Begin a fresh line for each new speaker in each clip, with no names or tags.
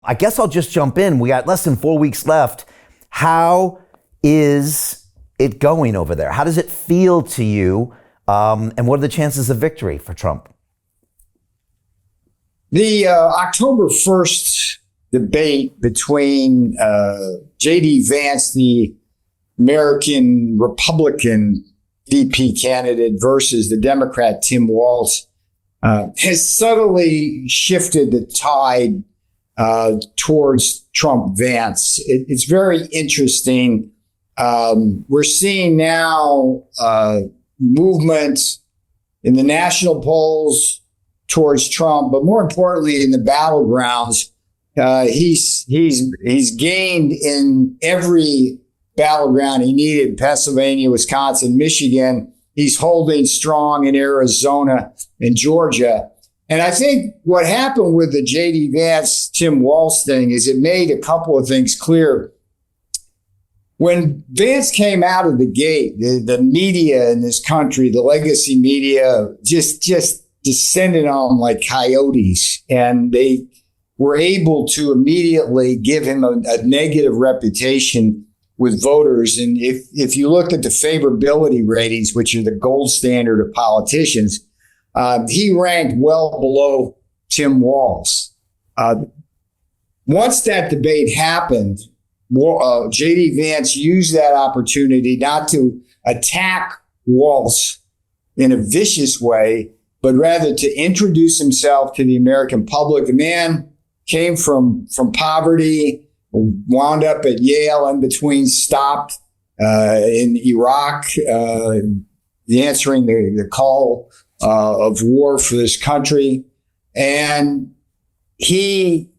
I guess I'll just jump in. We got less than 4 weeks left. How is it going over there? How does it feel to you? And what are the chances of victory for Trump?
The October 1st debate between J.D. Vance, the American Republican VP candidate, versus the Democrat Tim Walz has subtly shifted the tide towards Trump-Vance. It's very interesting. We're seeing now movement in the national polls towards Trump, but more importantly, in the battlegrounds, he's gained in every battleground he needed: Pennsylvania, Wisconsin, Michigan. He's holding strong in Arizona and Georgia. And I think what happened with the J.D. Vance, Tim Walz thing is it made a couple of things clear. When Vance came out of the gate, the media in this country, the legacy media, just descended on him like coyotes. And they were able to immediately give him a negative reputation with voters. And if you looked at the favorability ratings, which are the gold standard of politicians, he ranked well below Tim Walz. Once that debate happened, J.D. Vance used that opportunity not to attack Walz in a vicious way, but rather to introduce himself to the American public. The man came from poverty, wound up at Yale, in between stopped in Iraq, answering the call of war for this country. And he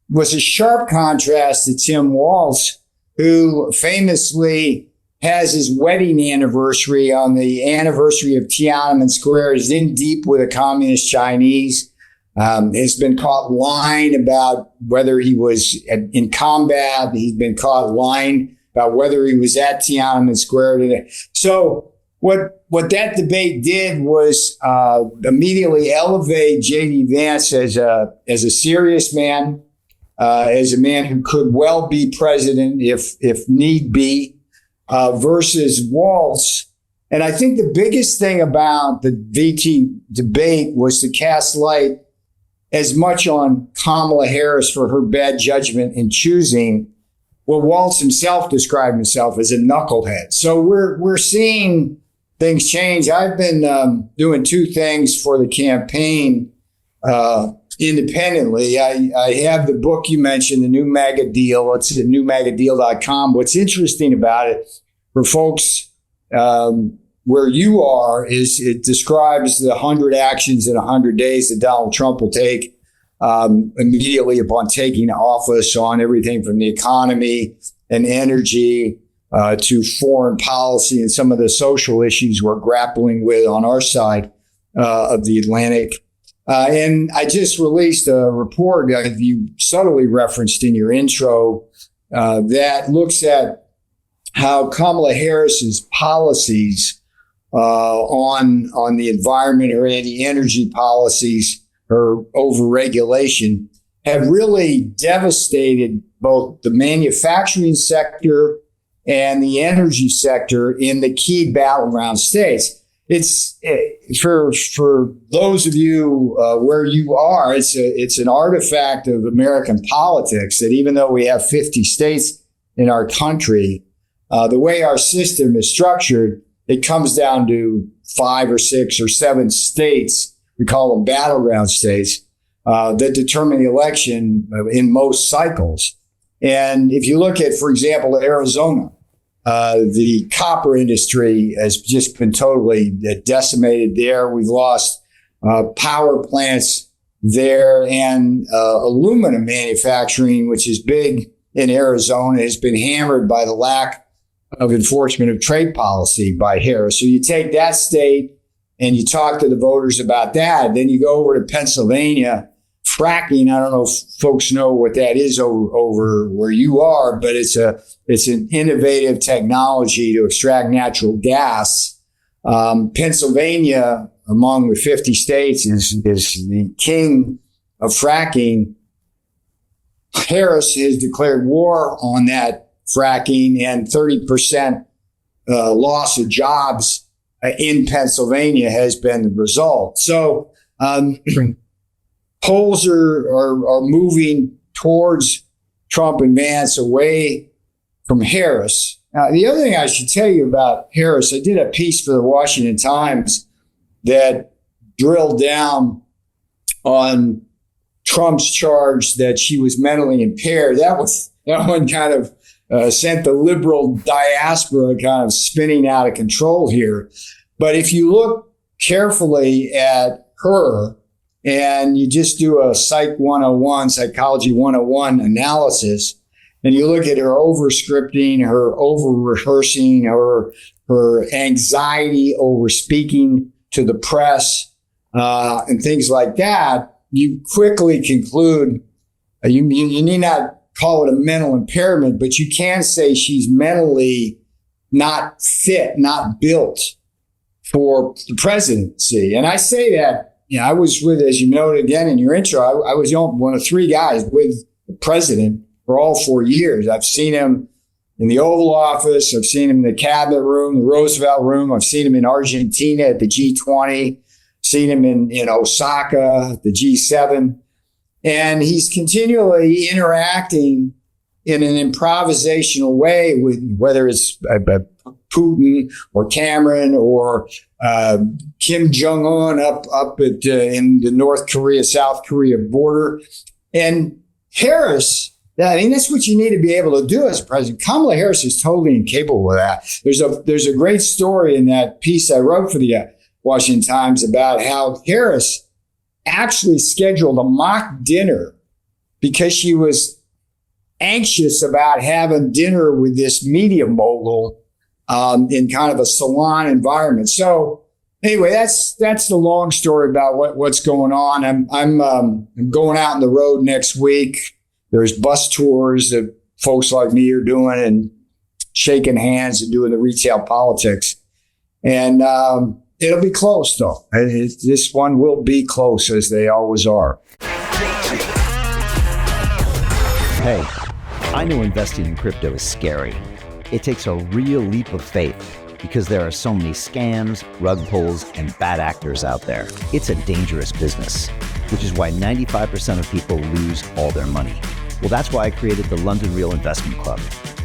was a sharp contrast to Tim Walz, who famously has his wedding anniversary on the anniversary of Tiananmen Square. He's in deep with the communist Chinese. Has been caught lying about whether he was in combat. He's been caught lying about whether he was at Tiananmen Square today. So what that debate did was immediately elevate J.D. Vance as a serious man, as a man who could well be president if need be, versus Walz. And I think the biggest thing about the VT debate was to cast light as much on Kamala Harris for her bad judgment in choosing what Walz himself described himself as a knucklehead. So we're seeing things change. I've been doing two things for the campaign independently. I have the book you mentioned, The New MAGA Deal. It's at newmagadeal.com. What's interesting about it for folks where you are is it describes the 100 actions in 100 days that Donald Trump will take immediately upon taking office on everything from the economy and energy to foreign policy and some of the social issues we're grappling with on our side of the Atlantic. And I just released a report that you subtly referenced in your intro that looks at how Kamala Harris's policies on the environment, her anti-energy policies, her overregulation have really devastated both the manufacturing sector and the energy sector in the key battleground states. It's for those of you where you are, it's an artifact of American politics that even though we have 50 states in our country, the way our system is structured, it comes down to 5 or 6 or 7 states, we call them battleground states, that determine the election in most cycles. And if you look at, for example, Arizona, the copper industry has just been totally decimated there. We've lost power plants there, and aluminum manufacturing, which is big in Arizona, has been hammered by the lack of enforcement of trade policy by Harris. So you take that state and you talk to the voters about that. Then you go over to Pennsylvania. Fracking, I don't know if folks know what that is over where you are, but it's an innovative technology to extract natural gas. Pennsylvania, among the 50 states, is the king of fracking. Harris has declared war on that fracking, and 30% loss of jobs in Pennsylvania has been the result. So polls are moving towards Trump and Vance, away from Harris. Now, the other thing I should tell you about Harris, I did a piece for the Washington Times that drilled down on Trump's charge that she was mentally impaired. That one kind of sent the liberal diaspora kind of spinning out of control here. But if you look carefully at her and you just do a Psych 101, Psychology 101 analysis, and you look at her over-scripting, her over-rehearsing, her anxiety over speaking to the press, and things like that, you quickly conclude, you need not call it a mental impairment, but you can say she's mentally not fit, not built for the presidency. And I say that, I was with, as you noted again in your intro, I was one of three guys with the president for all 4 years. I've seen him in the Oval Office. I've seen him in the cabinet room, the Roosevelt room. I've seen him in Argentina at the G20, seen him in Osaka, the G7. And he's continually interacting in an improvisational way with whether it's Putin or Cameron or Kim Jong-un up at in the North Korea, South Korea border. And Harris, that's what you need to be able to do as president. Kamala Harris is totally incapable of that. There's a great story in that piece I wrote for the Washington Times about how Harris actually scheduled a mock dinner because she was anxious about having dinner with this media mogul in kind of a salon environment. So anyway, that's the long story about what's going on. I'm going out on the road next week. There's bus tours that folks like me are doing and shaking hands and doing the retail politics. And it'll be close, though. This one will be close, as they always are.
Hey, I know investing in crypto is scary. It takes a real leap of faith because there are so many scams, rug pulls, and bad actors out there. It's a dangerous business, which is why 95% of people lose all their money. Well, that's why I created the London Real Investment Club,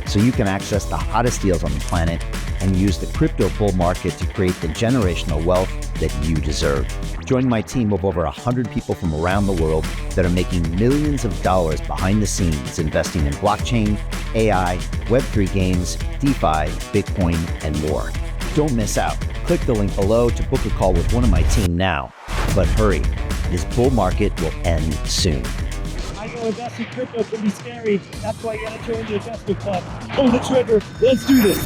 so you can access the hottest deals on the planet and use the crypto bull market to create the generational wealth that you deserve. Join my team of over 100 people from around the world that are making millions of dollars behind the scenes investing in blockchain, AI, Web3 games, DeFi, Bitcoin, and more. Don't miss out. Click the link below to book a call with one of my team now. But hurry, this bull market will end soon.
I know investing crypto can be scary. That's why you gotta join the investment club. Pull the trigger. Let's do this.